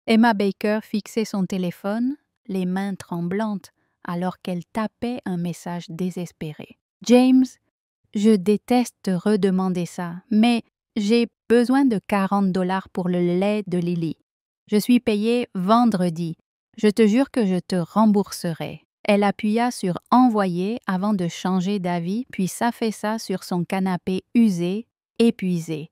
Emma Baker fixait son téléphone, les mains tremblantes, alors qu'elle tapait un message désespéré. « James, je déteste te redemander ça, mais j'ai besoin de 40 $ pour le lait de Lily. Je suis payée vendredi. Je te jure que je te rembourserai. » Elle appuya sur « Envoyer » avant de changer d'avis, puis s'affaissa sur son canapé usé, épuisé.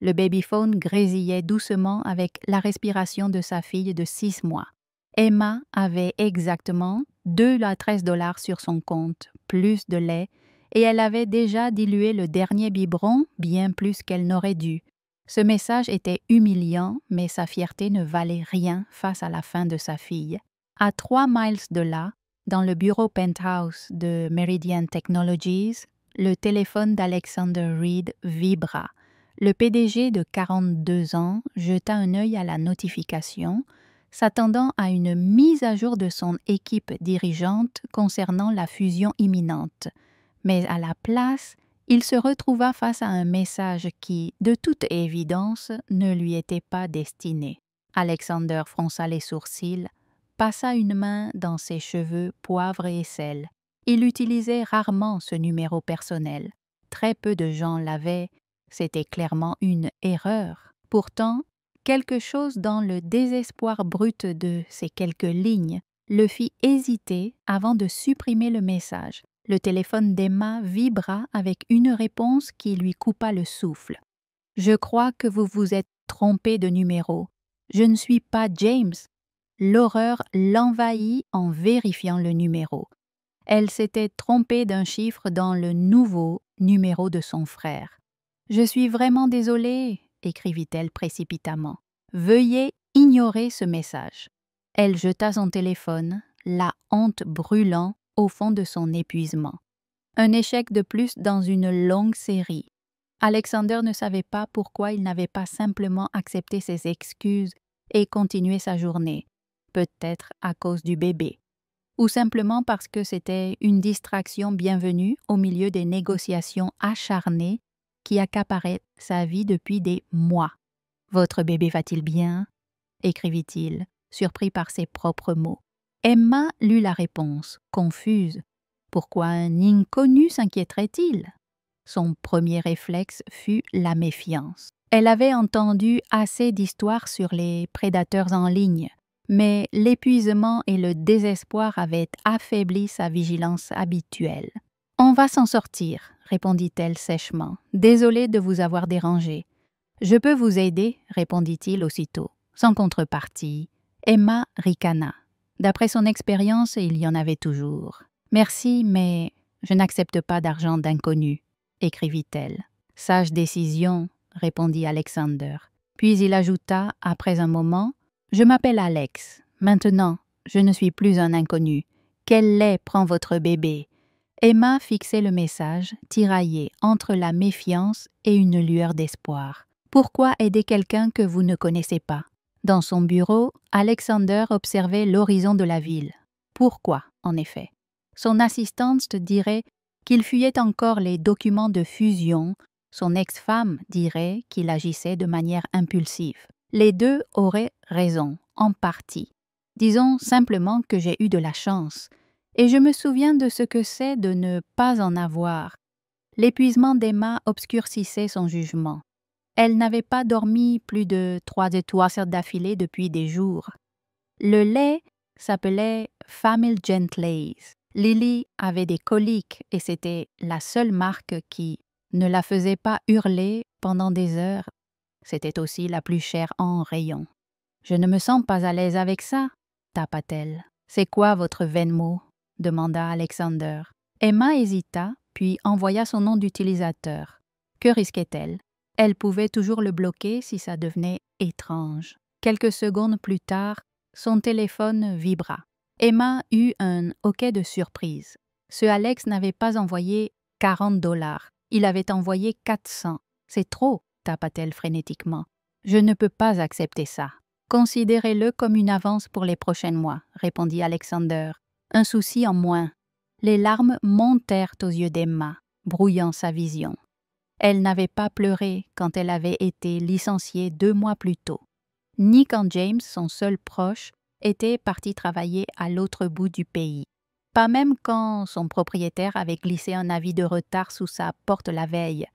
Le babyphone grésillait doucement avec la respiration de sa fille de 6 mois. Emma avait exactement 2 à 13 $ sur son compte, plus de lait, et elle avait déjà dilué le dernier biberon bien plus qu'elle n'aurait dû. Ce message était humiliant, mais sa fierté ne valait rien face à la faim de sa fille. À 3 miles de là, dans le bureau penthouse de Meridian Technologies, le téléphone d'Alexander Reed vibra. Le PDG de 42 ans jeta un œil à la notification, s'attendant à une mise à jour de son équipe dirigeante concernant la fusion imminente. Mais à la place, il se retrouva face à un message qui, de toute évidence, ne lui était pas destiné. Alexander fronça les sourcils, passa une main dans ses cheveux poivre et sel. Il utilisait rarement ce numéro personnel. Très peu de gens l'avaient. C'était clairement une erreur. Pourtant, quelque chose dans le désespoir brut de ces quelques lignes le fit hésiter avant de supprimer le message. Le téléphone d'Emma vibra avec une réponse qui lui coupa le souffle. « Je crois que vous vous êtes trompé de numéro. Je ne suis pas James. » L'horreur l'envahit en vérifiant le numéro. Elle s'était trompée d'un chiffre dans le nouveau numéro de son frère. « Je suis vraiment désolée, » écrivit-elle précipitamment. « Veuillez ignorer ce message. » Elle jeta son téléphone, la honte brûlant au fond de son épuisement. Un échec de plus dans une longue série. Alexander ne savait pas pourquoi il n'avait pas simplement accepté ses excuses et continué sa journée. Peut-être à cause du bébé. Ou simplement parce que c'était une distraction bienvenue au milieu des négociations acharnées qui accaparaient sa vie depuis des mois. « Votre bébé va-t-il bien ?» écrivit-il, surpris par ses propres mots. Emma lut la réponse, confuse. Pourquoi un inconnu s'inquiéterait-il? Son premier réflexe fut la méfiance. Elle avait entendu assez d'histoires sur les prédateurs en ligne, mais l'épuisement et le désespoir avaient affaibli sa vigilance habituelle. « On va s'en sortir, » répondit-elle sèchement. « Désolée de vous avoir dérangé. »« Je peux vous aider, » répondit-il aussitôt. Sans contrepartie, Emma ricana. D'après son expérience, il y en avait toujours. « Merci, mais je n'accepte pas d'argent d'inconnu, » écrivit-elle. « Sage décision, » répondit Alexander. Puis il ajouta, après un moment, « Je m'appelle Alex. Maintenant, je ne suis plus un inconnu. Quel lait prend votre bébé ?» Emma fixait le message, tiraillée entre la méfiance et une lueur d'espoir. Pourquoi aider quelqu'un que vous ne connaissez pas? Dans son bureau, Alexander observait l'horizon de la ville. Pourquoi, en effet? Son assistante dirait qu'il fuyait encore les documents de fusion, son ex-femme dirait qu'il agissait de manière impulsive. Les deux auraient raison, en partie. Disons simplement que j'ai eu de la chance, et je me souviens de ce que c'est de ne pas en avoir. L'épuisement d'Emma obscurcissait son jugement. Elle n'avait pas dormi plus de 3 heures d'affilée depuis des jours. Le lait s'appelait Family Gentleys. Lily avait des coliques et c'était la seule marque qui ne la faisait pas hurler pendant des heures. C'était aussi la plus chère en rayon. « Je ne me sens pas à l'aise avec ça, » tapa-t-elle. « C'est quoi votre Venmo ?» demanda Alexander. Emma hésita, puis envoya son nom d'utilisateur. Que risquait-elle? Elle pouvait toujours le bloquer si ça devenait étrange. Quelques secondes plus tard, son téléphone vibra. Emma eut un hoquet de surprise. Ce Alex n'avait pas envoyé 40 $. Il avait envoyé 400. « C'est trop, » tapa-t-elle frénétiquement. « Je ne peux pas accepter ça. »« Considérez-le comme une avance pour les prochains mois, » répondit Alexander. « Un souci en moins. » Les larmes montèrent aux yeux d'Emma, brouillant sa vision. Elle n'avait pas pleuré quand elle avait été licenciée 2 mois plus tôt. ni quand James, son seul proche, était parti travailler à l'autre bout du pays. Pas même quand son propriétaire avait glissé un avis de retard sous sa porte la veille.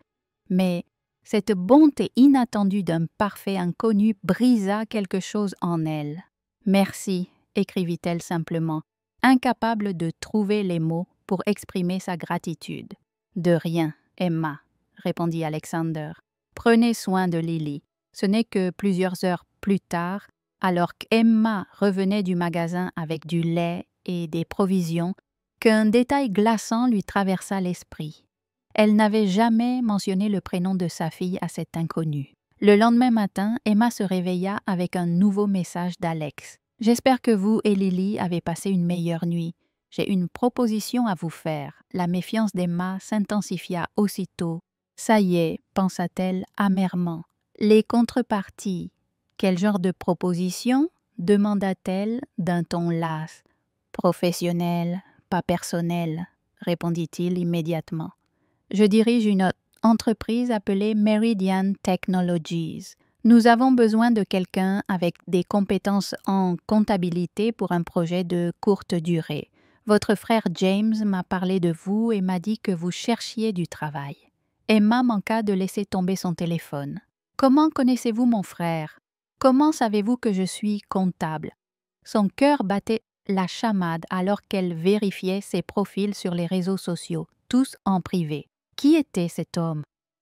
Mais cette bonté inattendue d'un parfait inconnu brisa quelque chose en elle. « Merci », écrivit-elle simplement, incapable de trouver les mots pour exprimer sa gratitude. « De rien, Emma », répondit Alexander. « Prenez soin de Lily. » Ce n'est que plusieurs heures plus tard, alors qu'Emma revenait du magasin avec du lait et des provisions, qu'un détail glaçant lui traversa l'esprit. Elle n'avait jamais mentionné le prénom de sa fille à cet inconnu. Le lendemain matin, Emma se réveilla avec un nouveau message d'Alex. « J'espère que vous et Lily avez passé une meilleure nuit. J'ai une proposition à vous faire. » La méfiance d'Emma s'intensifia aussitôt. « Ça y est, pensa-t-elle amèrement. Les contreparties. Quel genre de proposition ? Demanda-t-elle d'un ton las. Professionnel, pas personnel, répondit-il immédiatement. Je dirige une entreprise appelée Meridian Technologies. Nous avons besoin de quelqu'un avec des compétences en comptabilité pour un projet de courte durée. Votre frère James m'a parlé de vous et m'a dit que vous cherchiez du travail. Emma manqua de laisser tomber son téléphone. Comment connaissez-vous mon frère? Comment savez-vous que je suis comptable? Son cœur battait la chamade alors qu'elle vérifiait ses profils sur les réseaux sociaux, tous en privé. Qui était cet homme?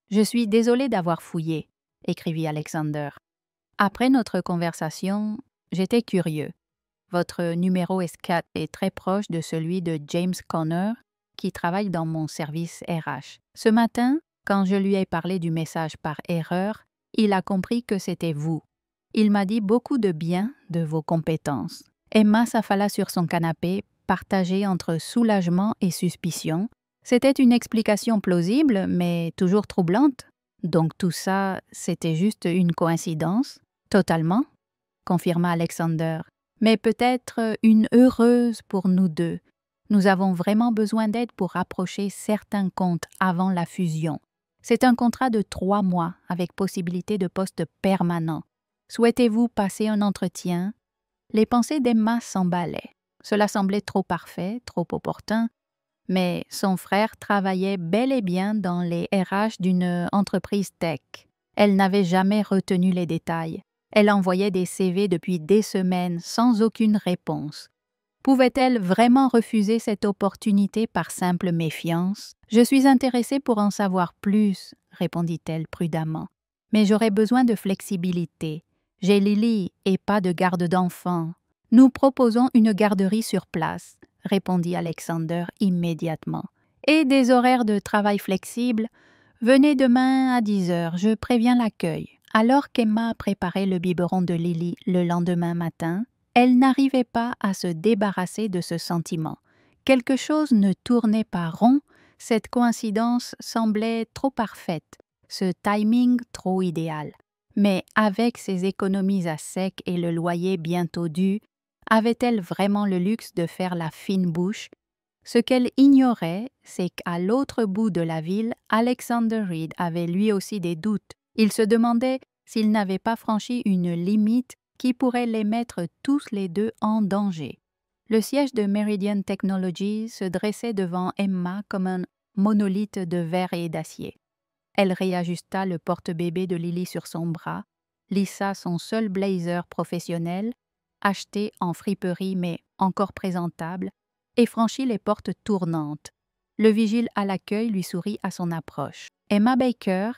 Je suis désolé d'avoir fouillé, écrivit Alexander. Après notre conversation, j'étais curieux. Votre numéro S4 est très proche de celui de James Conner, qui travaille dans mon service RH. Ce matin, quand je lui ai parlé du message par erreur, il a compris que c'était vous. Il m'a dit beaucoup de bien de vos compétences. Emma s'affala sur son canapé, partagée entre soulagement et suspicion. C'était une explication plausible, mais toujours troublante. Donc tout ça, c'était juste une coïncidence? Totalement, confirma Alexander. Mais peut-être une heureuse pour nous deux. Nous avons vraiment besoin d'aide pour rapprocher certains comptes avant la fusion. C'est un contrat de 3 mois avec possibilité de poste permanent. Souhaitez-vous passer un entretien? Les pensées d'Emma s'emballaient. Cela semblait trop parfait, trop opportun, mais son frère travaillait bel et bien dans les RH d'une entreprise tech. Elle n'avait jamais retenu les détails. Elle envoyait des CV depuis des semaines sans aucune réponse. Pouvait-elle vraiment refuser cette opportunité par simple méfiance? « Je suis intéressée pour en savoir plus, » répondit-elle prudemment. « Mais j'aurais besoin de flexibilité. J'ai Lily et pas de garde d'enfants. Nous proposons une garderie sur place, » répondit Alexander immédiatement. « Et des horaires de travail flexibles. Venez demain à 10 heures, je préviens l'accueil. » Alors qu'Emma préparait le biberon de Lily le lendemain matin, elle n'arrivait pas à se débarrasser de ce sentiment. Quelque chose ne tournait pas rond, cette coïncidence semblait trop parfaite, ce timing trop idéal. Mais avec ses économies à sec et le loyer bientôt dû, avait-elle vraiment le luxe de faire la fine bouche? Ce qu'elle ignorait, c'est qu'à l'autre bout de la ville, Alexander Reed avait lui aussi des doutes. Il se demandait s'il n'avait pas franchi une limite qui pourrait les mettre tous les deux en danger. Le siège de Meridian Technologies se dressait devant Emma comme un monolithe de verre et d'acier. Elle réajusta le porte-bébé de Lily sur son bras, lissa son seul blazer professionnel, acheté en friperie mais encore présentable, et franchit les portes tournantes. Le vigile à l'accueil lui sourit à son approche. « Emma Baker ?»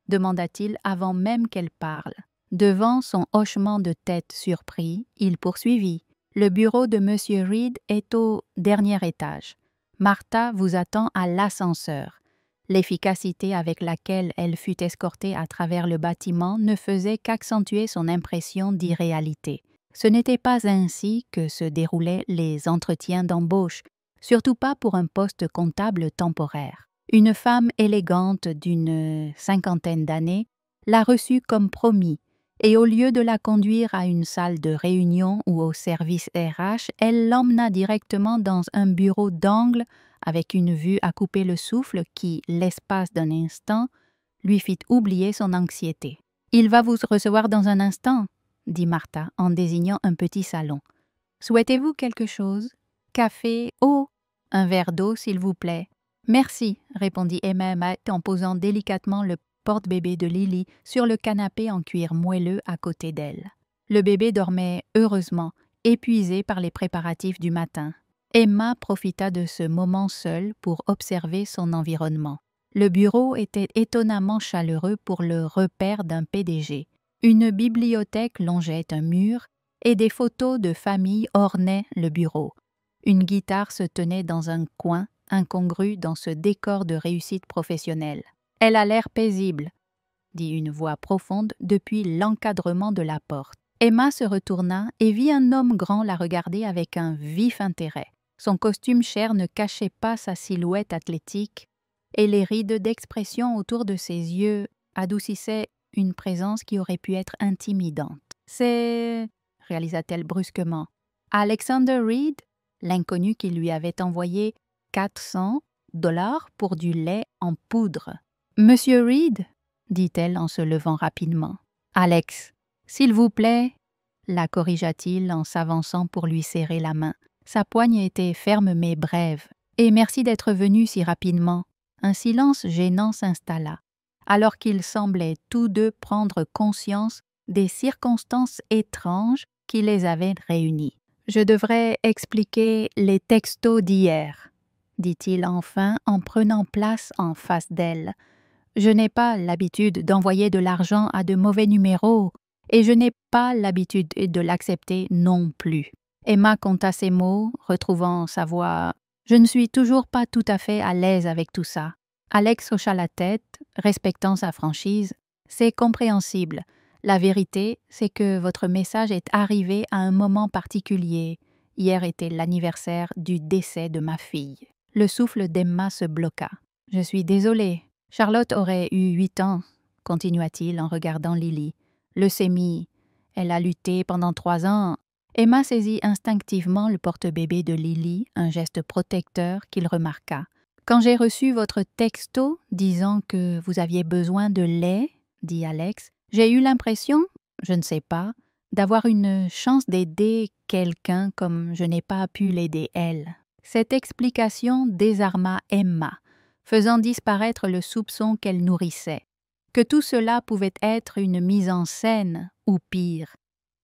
demanda-t-il avant même qu'elle parle. Devant son hochement de tête surpris, il poursuivit. « Le bureau de M. Reed est au dernier étage. Martha vous attend à l'ascenseur. » L'efficacité avec laquelle elle fut escortée à travers le bâtiment ne faisait qu'accentuer son impression d'irréalité. Ce n'était pas ainsi que se déroulaient les entretiens d'embauche, surtout pas pour un poste comptable temporaire. Une femme élégante d'une 50aine d'années la reçut comme promis, et au lieu de la conduire à une salle de réunion ou au service RH, elle l'emmena directement dans un bureau d'angle avec une vue à couper le souffle qui, l'espace d'un instant, lui fit oublier son anxiété. « Il va vous recevoir dans un instant, » dit Martha en désignant un petit salon. Souhaitez-vous quelque chose? Café? Oh, un verre d'eau, s'il vous plaît. Merci, répondit Emma en posant délicatement le porte-bébé de Lily sur le canapé en cuir moelleux à côté d'elle. Le bébé dormait heureusement, épuisé par les préparatifs du matin. Emma profita de ce moment seule pour observer son environnement. Le bureau était étonnamment chaleureux pour le repère d'un PDG. Une bibliothèque longeait un mur et des photos de famille ornaient le bureau. Une guitare se tenait dans un coin, incongru dans ce décor de réussite professionnelle. « Elle a l'air paisible », dit une voix profonde depuis l'encadrement de la porte. Emma se retourna et vit un homme grand la regarder avec un vif intérêt. Son costume cher ne cachait pas sa silhouette athlétique et les rides d'expression autour de ses yeux adoucissaient une présence qui aurait pu être intimidante. « C'est... » réalisa-t-elle brusquement. « Alexander Reed ?» L'inconnu qui lui avait envoyé $400 pour du lait en poudre. « Monsieur Reed ?» dit-elle en se levant rapidement. « Alex, s'il vous plaît ?» la corrigea-t-il en s'avançant pour lui serrer la main. Sa poigne était ferme mais brève. « Et merci d'être venu si rapidement. » Un silence gênant s'installa, alors qu'ils semblaient tous deux prendre conscience des circonstances étranges qui les avaient réunis. « Je devrais expliquer les textos d'hier, » dit-il enfin en prenant place en face d'elle. « Je n'ai pas l'habitude d'envoyer de l'argent à de mauvais numéros et je n'ai pas l'habitude de l'accepter non plus. » Emma compta ses mots, retrouvant sa voix. « Je ne suis toujours pas tout à fait à l'aise avec tout ça. » Alex hocha la tête, respectant sa franchise. « C'est compréhensible. La vérité, c'est que votre message est arrivé à un moment particulier. Hier était l'anniversaire du décès de ma fille. » Le souffle d'Emma se bloqua. « Je suis désolée. Charlotte aurait eu 8 ans, » continua-t-il en regardant Lily. « Leucémie. Elle a lutté pendant 3 ans. » Emma saisit instinctivement le porte-bébé de Lily, un geste protecteur qu'il remarqua. « Quand j'ai reçu votre texto disant que vous aviez besoin de lait, » dit Alex, « j'ai eu l'impression, je ne sais pas, d'avoir une chance d'aider quelqu'un comme je n'ai pas pu l'aider elle. » Cette explication désarma Emma, faisant disparaître le soupçon qu'elle nourrissait, que tout cela pouvait être une mise en scène, ou pire,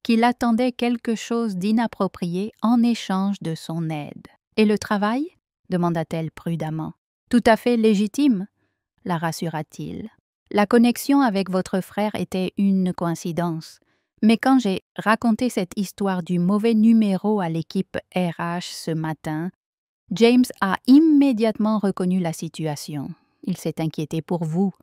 qu'il attendait quelque chose d'inapproprié en échange de son aide. « Et le travail ?» demanda-t-elle prudemment. « Tout à fait légitime, » la rassura-t-il. « La connexion avec votre frère était une coïncidence. Mais quand j'ai raconté cette histoire du mauvais numéro à l'équipe RH ce matin, James a immédiatement reconnu la situation. Il s'est inquiété pour vous. »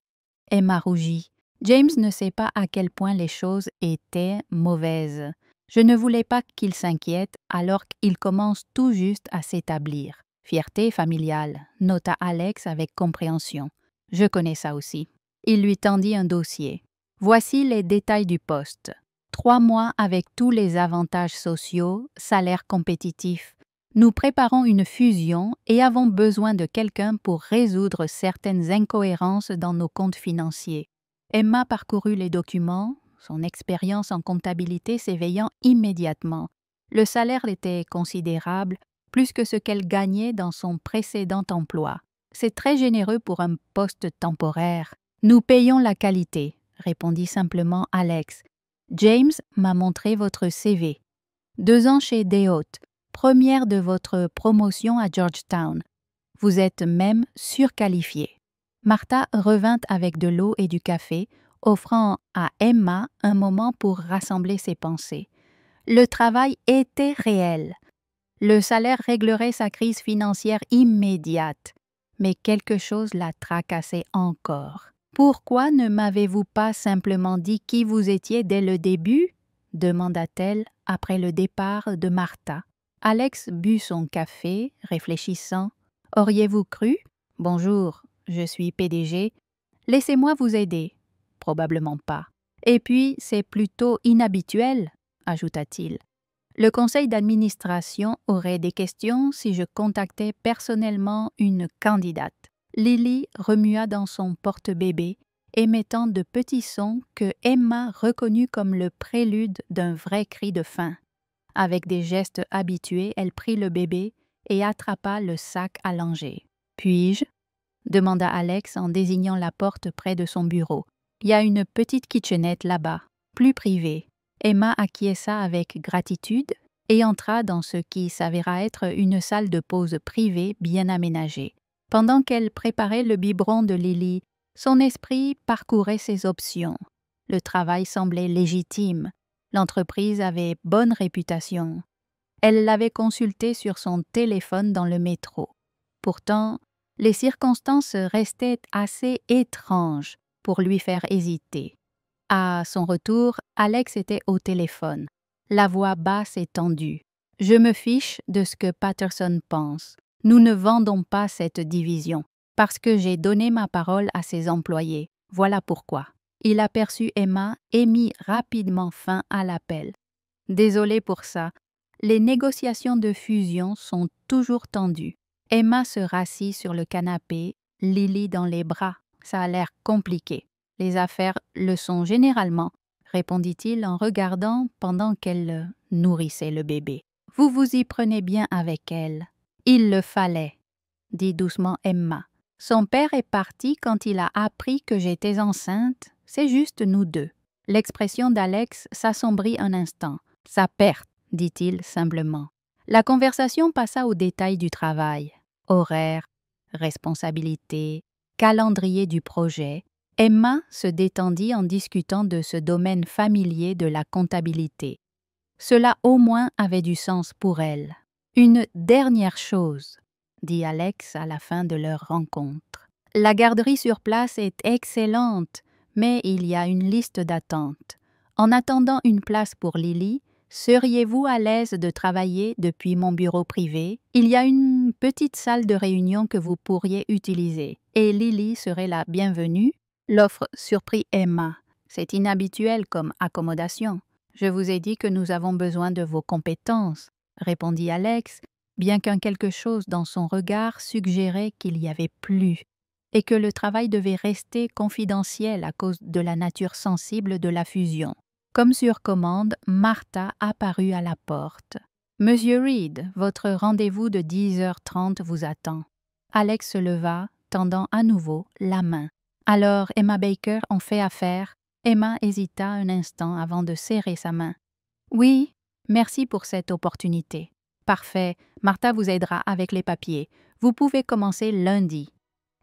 Emma rougit. James ne sait pas à quel point les choses étaient mauvaises. Je ne voulais pas qu'il s'inquiète alors qu'il commence tout juste à s'établir. Fierté familiale, nota Alex avec compréhension. Je connais ça aussi. Il lui tendit un dossier. Voici les détails du poste. 3 mois avec tous les avantages sociaux, salaire compétitif. Nous préparons une fusion et avons besoin de quelqu'un pour résoudre certaines incohérences dans nos comptes financiers. Emma parcourut les documents, son expérience en comptabilité s'éveillant immédiatement. Le salaire était considérable, plus que ce qu'elle gagnait dans son précédent emploi. C'est très généreux pour un poste temporaire. Nous payons la qualité, répondit simplement Alex. James m'a montré votre CV. 2 ans chez Dehaute, première de votre promotion à Georgetown. Vous êtes même surqualifié. Martha revint avec de l'eau et du café, offrant à Emma un moment pour rassembler ses pensées. Le travail était réel. Le salaire réglerait sa crise financière immédiate, mais quelque chose la tracassait encore. « Pourquoi ne m'avez-vous pas simplement dit qui vous étiez dès le début ?» demanda-t-elle après le départ de Martha. Alex but son café, réfléchissant. « Auriez-vous cru ? Bonjour, je suis PDG. Laissez-moi vous aider. » Probablement pas. « Et puis, c'est plutôt inhabituel, » ajouta-t-il. « Le conseil d'administration aurait des questions si je contactais personnellement une candidate. » Lily remua dans son porte-bébé émettant de petits sons que Emma reconnut comme le prélude d'un vrai cri de faim. Avec des gestes habitués, elle prit le bébé et attrapa le sac à langer. « Puis-je » demanda Alex en désignant la porte près de son bureau. « Il y a une petite kitchenette là-bas, plus privée. » Emma acquiesça avec gratitude et entra dans ce qui s'avéra être une salle de pause privée bien aménagée. Pendant qu'elle préparait le biberon de Lily, son esprit parcourait ses options. Le travail semblait légitime. L'entreprise avait bonne réputation. Elle l'avait consulté sur son téléphone dans le métro. Pourtant, les circonstances restaient assez étranges pour lui faire hésiter. À son retour, Alex était au téléphone, la voix basse et tendue. « Je me fiche de ce que Patterson pense. Nous ne vendons pas cette division, parce que j'ai donné ma parole à ses employés. Voilà pourquoi. » Il aperçut Emma et mit rapidement fin à l'appel. « Désolé pour ça. Les négociations de fusion sont toujours tendues. » Emma se rassit sur le canapé, Lily dans les bras. « Ça a l'air compliqué. » « Les affaires le sont généralement, » répondit-il en regardant pendant qu'elle nourrissait le bébé. « Vous vous y prenez bien avec elle. »« Il le fallait, » dit doucement Emma. « Son père est parti quand il a appris que j'étais enceinte. C'est juste nous deux. » L'expression d'Alex s'assombrit un instant. « Sa perte, » dit-il simplement. La conversation passa aux détails du travail. Horaire, responsabilité, calendrier du projet. Emma se détendit en discutant de ce domaine familier de la comptabilité. Cela au moins avait du sens pour elle. « Une dernière chose, » dit Alex à la fin de leur rencontre. « La garderie sur place est excellente, mais il y a une liste d'attente. En attendant une place pour Lily, seriez-vous à l'aise de travailler depuis mon bureau privé? Il y a une petite salle de réunion que vous pourriez utiliser, et Lily serait la bienvenue. » L'offre surprit Emma. « C'est inhabituel comme accommodation. »« Je vous ai dit que nous avons besoin de vos compétences, » répondit Alex, bien qu'un quelque chose dans son regard suggérait qu'il y avait plus, et que le travail devait rester confidentiel à cause de la nature sensible de la fusion. Comme sur commande, Martha apparut à la porte. « Monsieur Reed, votre rendez-vous de 10h30 vous attend. » Alex se leva, tendant à nouveau la main. « Alors, Emma Baker, on fait affaire. » Emma hésita un instant avant de serrer sa main. « Oui, merci pour cette opportunité. »« Parfait, Martha vous aidera avec les papiers. Vous pouvez commencer lundi. »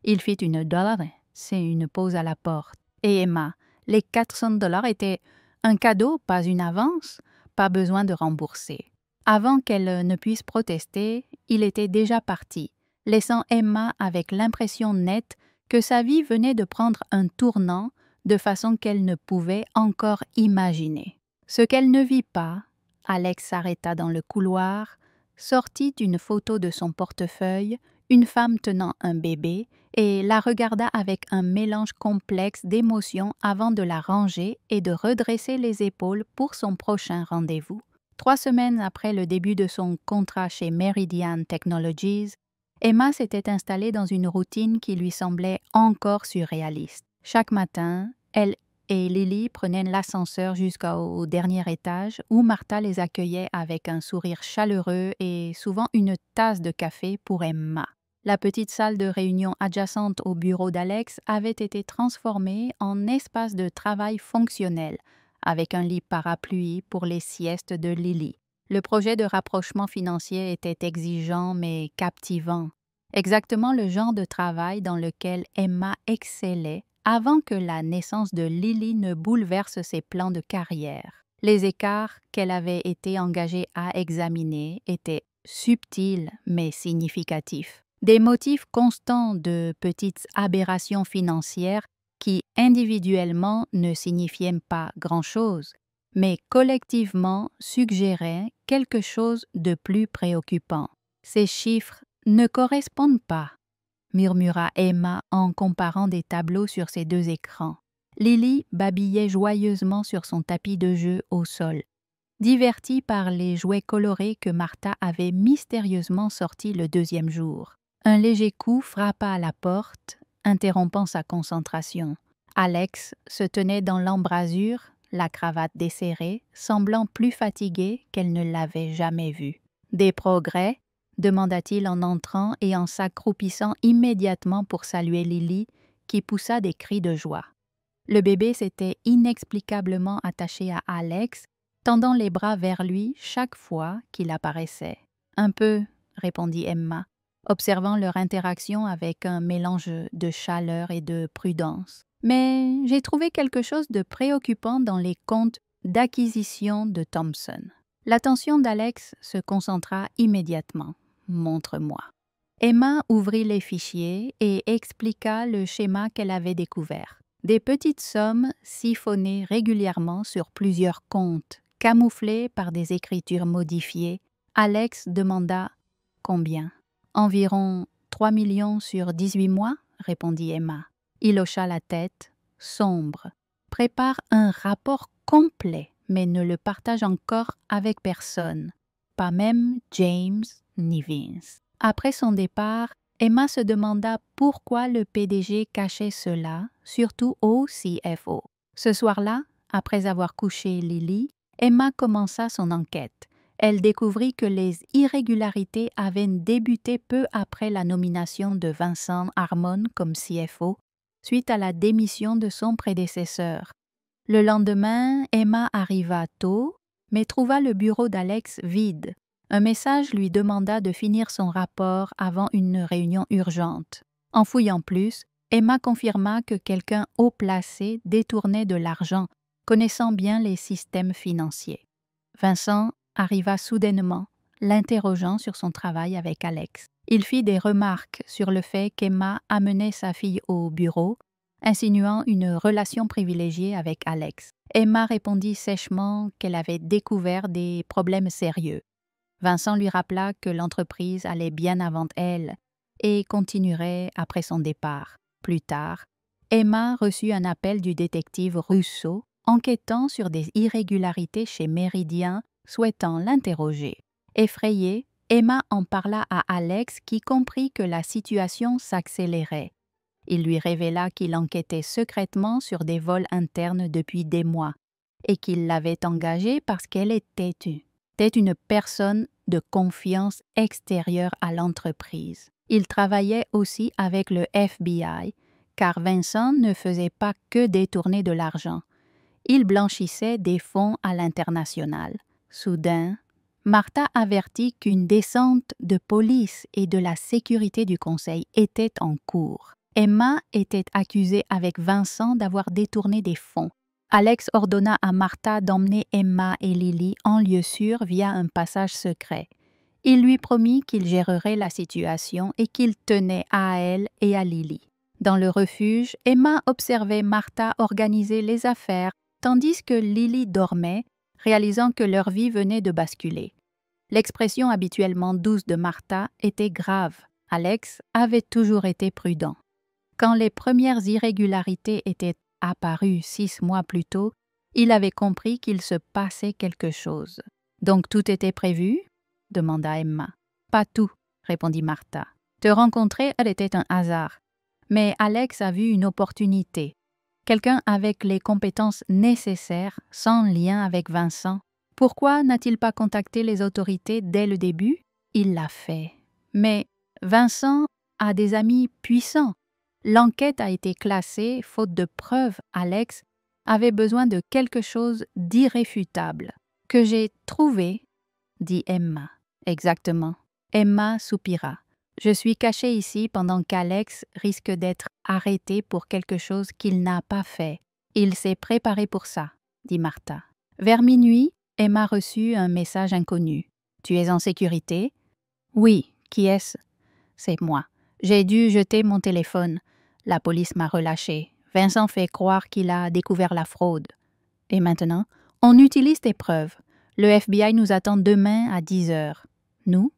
Il fit une $, c'est une pause à la porte. Et Emma, les $400 étaient un cadeau, pas une avance, pas besoin de rembourser. Avant qu'elle ne puisse protester, il était déjà parti, laissant Emma avec l'impression nette que sa vie venait de prendre un tournant de façon qu'elle ne pouvait encore imaginer. Ce qu'elle ne vit pas, Alex s'arrêta dans le couloir, sortit une photo de son portefeuille, une femme tenant un bébé, et la regarda avec un mélange complexe d'émotions avant de la ranger et de redresser les épaules pour son prochain rendez-vous. 3 semaines après le début de son contrat chez Meridian Technologies, Emma s'était installée dans une routine qui lui semblait encore surréaliste. Chaque matin, elle et Lily prenaient l'ascenseur jusqu'au dernier étage où Martha les accueillait avec un sourire chaleureux et souvent une tasse de café pour Emma. La petite salle de réunion adjacente au bureau d'Alex avait été transformée en espace de travail fonctionnel, avec un lit parapluie pour les siestes de Lily. Le projet de rapprochement financier était exigeant mais captivant, exactement le genre de travail dans lequel Emma excellait avant que la naissance de Lily ne bouleverse ses plans de carrière. Les écarts qu'elle avait été engagée à examiner étaient subtils mais significatifs. Des motifs constants de petites aberrations financières qui, individuellement, ne signifiaient pas grand-chose, mais collectivement suggéraient quelque chose de plus préoccupant. Ces chiffres ne correspondent pas, murmura Emma en comparant des tableaux sur ses 2 écrans. Lily babillait joyeusement sur son tapis de jeu au sol, divertie par les jouets colorés que Martha avait mystérieusement sortis le 2e jour. Un léger coup frappa à la porte, interrompant sa concentration. Alex se tenait dans l'embrasure, la cravate desserrée, semblant plus fatiguée qu'elle ne l'avait jamais vue. « Des progrès ?» demanda-t-il en entrant et en s'accroupissant immédiatement pour saluer Lily, qui poussa des cris de joie. Le bébé s'était inexplicablement attaché à Alex, tendant les bras vers lui chaque fois qu'il apparaissait. « Un peu », répondit Emma, observant leur interaction avec un mélange de chaleur et de prudence. « Mais j'ai trouvé quelque chose de préoccupant dans les comptes d'acquisition de Thompson. » L'attention d'Alex se concentra immédiatement. « Montre-moi. » Emma ouvrit les fichiers et expliqua le schéma qu'elle avait découvert. Des petites sommes siphonnées régulièrement sur plusieurs comptes, camouflées par des écritures modifiées. Alex demanda « Combien ?»« Environ 3 millions sur 18 mois ?» répondit Emma. Il hocha la tête, sombre. « Prépare un rapport complet, mais ne le partage encore avec personne, pas même James ni Vince. » Après son départ, Emma se demanda pourquoi le PDG cachait cela, surtout au CFO. Ce soir-là, après avoir couché Lily, Emma commença son enquête. Elle découvrit que les irrégularités avaient débuté peu après la nomination de Vincent Harmon comme CFO, suite à la démission de son prédécesseur. Le lendemain, Emma arriva tôt, mais trouva le bureau d'Alex vide. Un message lui demanda de finir son rapport avant une réunion urgente. En fouillant plus, Emma confirma que quelqu'un haut placé détournait de l'argent, connaissant bien les systèmes financiers. Vincent arriva soudainement, l'interrogeant sur son travail avec Alex. Il fit des remarques sur le fait qu'Emma amenait sa fille au bureau, insinuant une relation privilégiée avec Alex. Emma répondit sèchement qu'elle avait découvert des problèmes sérieux. Vincent lui rappela que l'entreprise allait bien avant elle et continuerait après son départ. Plus tard, Emma reçut un appel du détective Russo enquêtant sur des irrégularités chez Méridien, souhaitant l'interroger. Effrayée, Emma en parla à Alex qui comprit que la situation s'accélérait. Il lui révéla qu'il enquêtait secrètement sur des vols internes depuis des mois et qu'il l'avait engagée parce qu'elle était une personne de confiance extérieure à l'entreprise. Il travaillait aussi avec le FBI, car Vincent ne faisait pas que détourner de l'argent. Il blanchissait des fonds à l'international. Soudain, Martha avertit qu'une descente de police et de la sécurité du conseil était en cours. Emma était accusée avec Vincent d'avoir détourné des fonds. Alex ordonna à Martha d'emmener Emma et Lily en lieu sûr via un passage secret. Il lui promit qu'il gérerait la situation et qu'il tenait à elle et à Lily. Dans le refuge, Emma observait Martha organiser les affaires tandis que Lily dormait, réalisant que leur vie venait de basculer. L'expression habituellement douce de Martha était grave. Alex avait toujours été prudent. Quand les premières irrégularités étaient apparues 6 mois plus tôt, il avait compris qu'il se passait quelque chose. « Donc tout était prévu ?» demanda Emma. « Pas tout », répondit Martha. « Te rencontrer, elle était un hasard. Mais Alex a vu une opportunité. Quelqu'un avec les compétences nécessaires, sans lien avec Vincent. Pourquoi n'a-t-il pas contacté les autorités dès le début? Il l'a fait. Mais Vincent a des amis puissants. L'enquête a été classée, faute de preuves. Alex avait besoin de quelque chose d'irréfutable. Que j'ai trouvé, dit Emma. Exactement. Emma soupira. Je suis cachée ici pendant qu'Alex risque d'être arrêté pour quelque chose qu'il n'a pas fait. Il s'est préparé pour ça, dit Martha. Vers minuit, Emma reçut un message inconnu. Tu es en sécurité? Oui. Qui est-ce? C'est moi. J'ai dû jeter mon téléphone. La police m'a relâché. Vincent fait croire qu'il a découvert la fraude. Et maintenant, on utilise tes preuves. Le FBI nous attend demain à 10 heures. Nous?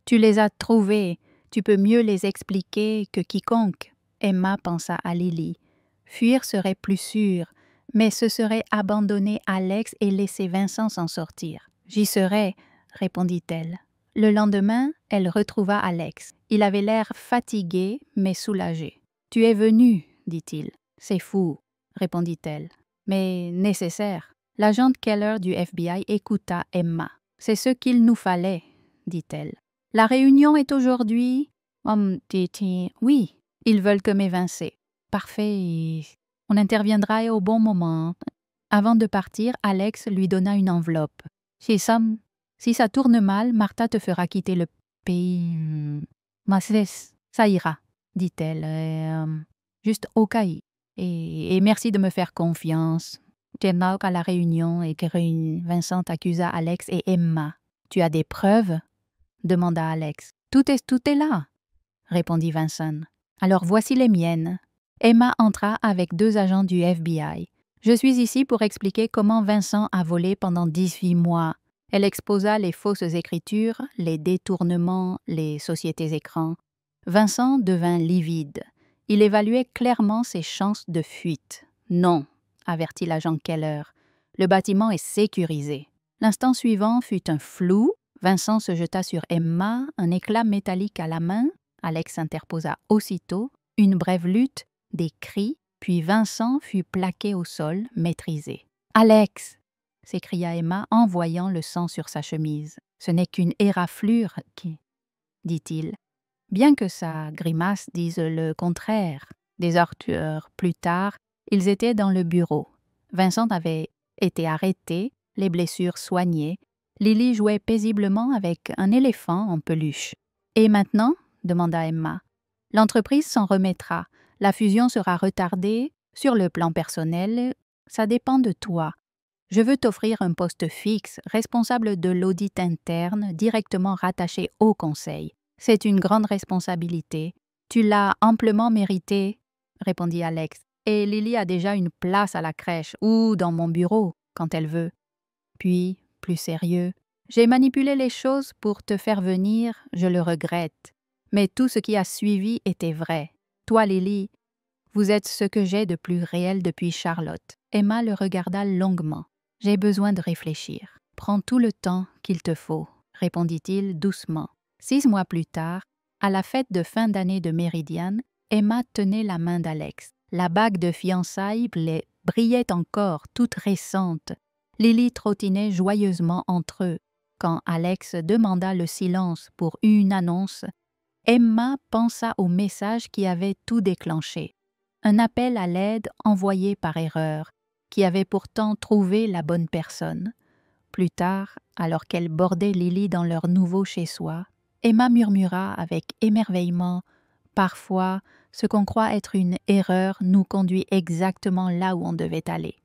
Tu les as trouvées. Tu peux mieux les expliquer que quiconque. Emma pensa à Lily. Fuir serait plus sûr, mais ce serait abandonner Alex et laisser Vincent s'en sortir. J'y serai, répondit-elle. Le lendemain, elle retrouva Alex. Il avait l'air fatigué, mais soulagé. « Tu es venu, dit-il. C'est fou. répondit-elle. Mais nécessaire. L'agente Keller du FBI écouta Emma. C'est ce qu'il nous fallait, dit-elle. La réunion est aujourd'hui. Oui, ils veulent que m'évincer. Parfait. On interviendra au bon moment. Avant de partir, Alex lui donna une enveloppe. Si ça tourne mal, Martha te fera quitter le pays. Ça ira, dit-elle. Juste au cas où. Et merci de me faire confiance. Maintenant à la réunion et que Vincent accusa Alex et Emma. Tu as des preuves? Demanda Alex. Tout est là, répondit Vincent. Alors voici les miennes. Emma entra avec 2 agents du FBI. Je suis ici pour expliquer comment Vincent a volé pendant 18 mois. Elle exposa les fausses écritures, les détournements, les sociétés écrans. Vincent devint livide. Il évaluait clairement ses chances de fuite. Non, avertit l'agent Keller. Le bâtiment est sécurisé. L'instant suivant fut un flou. Vincent se jeta sur Emma, un éclat métallique à la main. Alex interposa aussitôt. Une brève lutte, des cris, puis Vincent fut plaqué au sol, maîtrisé. « Alex !» s'écria Emma en voyant le sang sur sa chemise. « Ce n'est qu'une éraflure, dit-il. Bien que sa grimace dise le contraire. Des heures plus tard, ils étaient dans le bureau. Vincent avait été arrêté, les blessures soignées. Lily jouait paisiblement avec un éléphant en peluche. « Et maintenant ?» demanda Emma. « L'entreprise s'en remettra. La fusion sera retardée. Sur le plan personnel, ça dépend de toi. Je veux t'offrir un poste fixe, responsable de l'audit interne, directement rattaché au conseil. C'est une grande responsabilité. Tu l'as amplement mérité, répondit Alex. Et Lily a déjà une place à la crèche ou dans mon bureau, quand elle veut. Puis, plus sérieux, j'ai manipulé les choses pour te faire venir, je le regrette. Mais tout ce qui a suivi était vrai. Toi, Lily, vous êtes ce que j'ai de plus réel depuis Charlotte. Emma le regarda longuement. J'ai besoin de réfléchir. Prends tout le temps qu'il te faut, répondit-il doucement. 6 mois plus tard, à la fête de fin d'année de Meridian, Emma tenait la main d'Alex. La bague de fiançailles brillait encore, toute récente. Lily trottinait joyeusement entre eux. Quand Alex demanda le silence pour une annonce, Emma pensa au message qui avait tout déclenché. Un appel à l'aide envoyé par erreur, qui avait pourtant trouvé la bonne personne. Plus tard, alors qu'elle bordait Lily dans leur nouveau chez-soi, Emma murmura avec émerveillement « Parfois, ce qu'on croit être une erreur nous conduit exactement là où on devait aller. »